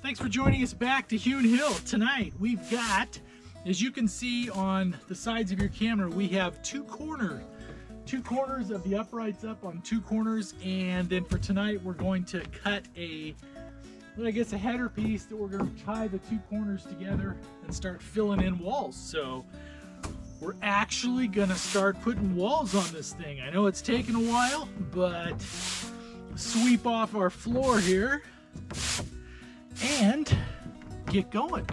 Thanks for joining us back to Hewn Hill. Tonight we've got, as you can see on the sides of your camera, we have two corners of the uprights up on two corners, and then for tonight we're going to cut a header piece that we're going to tie the two corners together and start filling in walls. So we're actually going to start putting walls on this thing. I know it's taken a while, but sweep off our floor here and get going.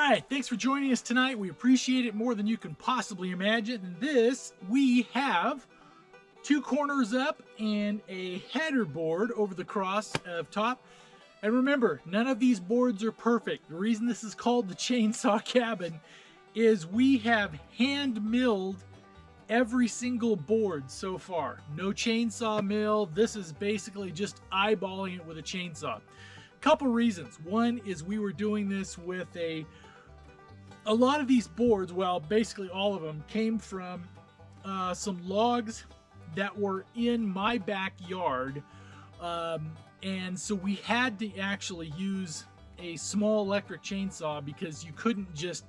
right, thanks for joining us tonight. We appreciate it more than you can possibly imagine. In this, we have 2 corners up and a header board over the cross of top. And remember, none of these boards are perfect. The reason this is called the chainsaw cabin is we have hand milled every single board so far. No chainsaw mill. This is basically just eyeballing it with a chainsaw. Couple reasons. One is we were doing this with a lot of these boards, well, basically all of them, came from some logs that were in my backyard. And so we had to actually use a small electric chainsaw because you couldn't just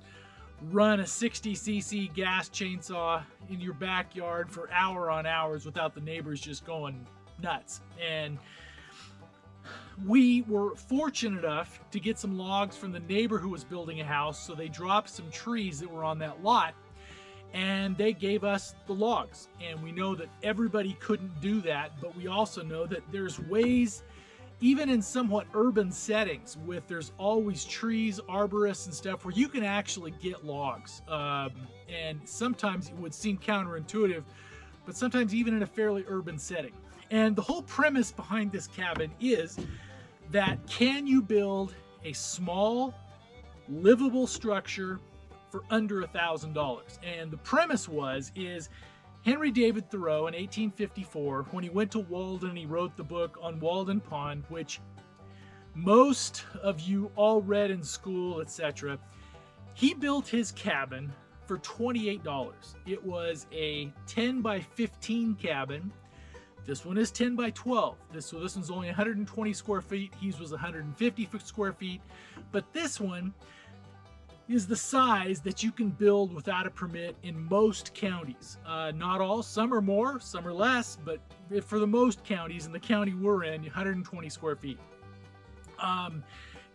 run a 60cc gas chainsaw in your backyard for hour on hours without the neighbors just going nuts. And we were fortunate enough to get some logs from the neighbor who was building a house, so they dropped some trees that were on that lot and they gave us the logs. And we know that everybody couldn't do that, but we also know that there's ways, even in somewhat urban settings, there's always trees, arborists and stuff, where you can actually get logs. And sometimes it would seem counterintuitive, but sometimes even in a fairly urban setting. And the whole premise behind this cabin is that can you build a small, livable structure for under $1,000? And the premise is Henry David Thoreau in 1854, when he went to Walden, he wrote the book on Walden Pond, which most of you all read in school, etc. He built his cabin for $28. It was a 10 by 15 cabin. This one is 10 by 12. This one's only 120 square feet. His was 150 square feet. But this one is the size that you can build without a permit in most counties. Not all, some are more, some are less, but for the most counties, in the county we're in, 120 square feet.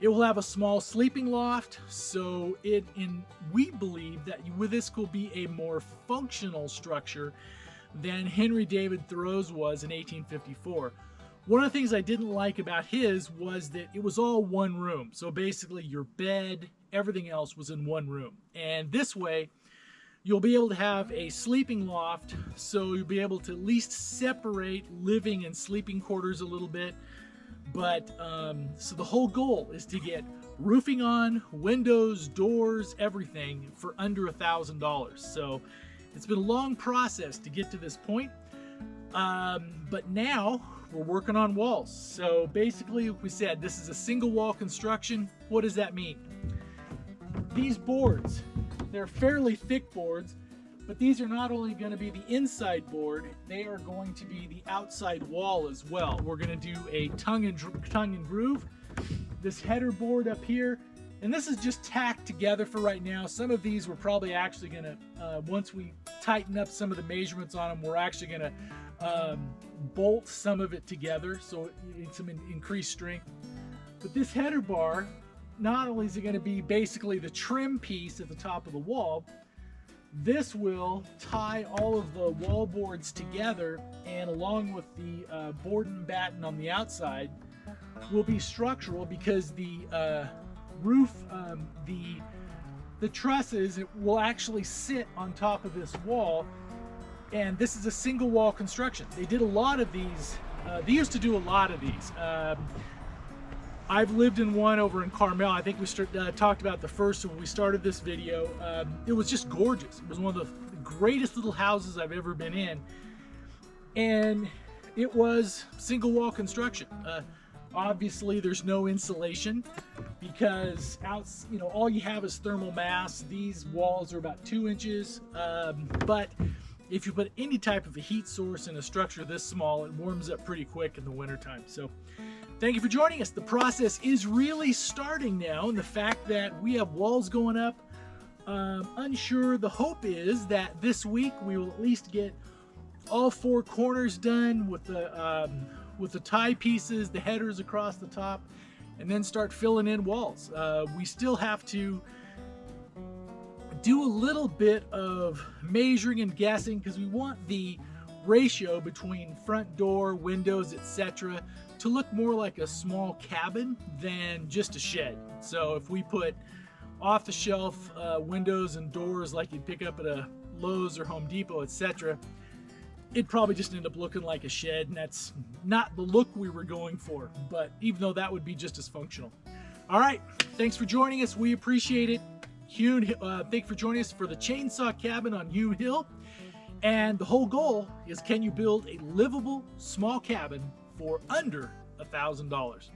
It will have a small sleeping loft, so we believe that with this will be a more functional structure than Henry David Thoreau's was in 1854. One of the things I didn't like about his was that it was all one room. So basically your bed, everything else was in one room. And this way, you'll be able to have a sleeping loft, so you'll be able to at least separate living and sleeping quarters a little bit. But so the whole goal is to get roofing on, windows, doors, everything for under $1,000. So it's been a long process to get to this point, but now we're working on walls. So basically, like we said, this is a single wall construction. What does that mean? These boards, they're fairly thick boards, but these are not only going to be the inside board, they are going to be the outside wall as well. We're going to do a tongue and groove. This header board up here, and this is just tacked together for right now. Some of these we're probably actually going to, once we tighten up some of the measurements on them, we're actually going to bolt some of it together, so it's some increased strength. But this header bar, not only is it going to be basically the trim piece at the top of the wall, this will tie all of the wall boards together, and along with the board and batten on the outside will be structural, because the roof, the trusses, it will actually sit on top of this wall. And this is a single wall construction. They did a lot of these. They used to do a lot of these. I've lived in one over in Carmel. I think we talked about the first when we started this video. It was just gorgeous. It was one of the greatest little houses I've ever been in. And it was single wall construction. Obviously, there's no insulation because all you have is thermal mass. These walls are about 2 inches, but if you put any type of a heat source in a structure this small, it warms up pretty quick in the wintertime. So thank you for joining us. The process is really starting now, and the fact that we have walls going up, unsure. The hope is that this week we will at least get all 4 corners done with the tie pieces, the headers across the top, and then start filling in walls. We still have to do a little bit of measuring and guessing, because we want the ratio between front door, windows, etc. to look more like a small cabin than just a shed. So if we put off-the-shelf windows and doors like you'd pick up at a Lowe's or Home Depot, etc., it'd probably just end up looking like a shed, and that's not the look we were going for, but even though that would be just as functional. All right, thanks for joining us. We appreciate it. Thank you for joining us for the chainsaw cabin on Hewn Hill. And the whole goal is, can you build a livable small cabin for under $1,000?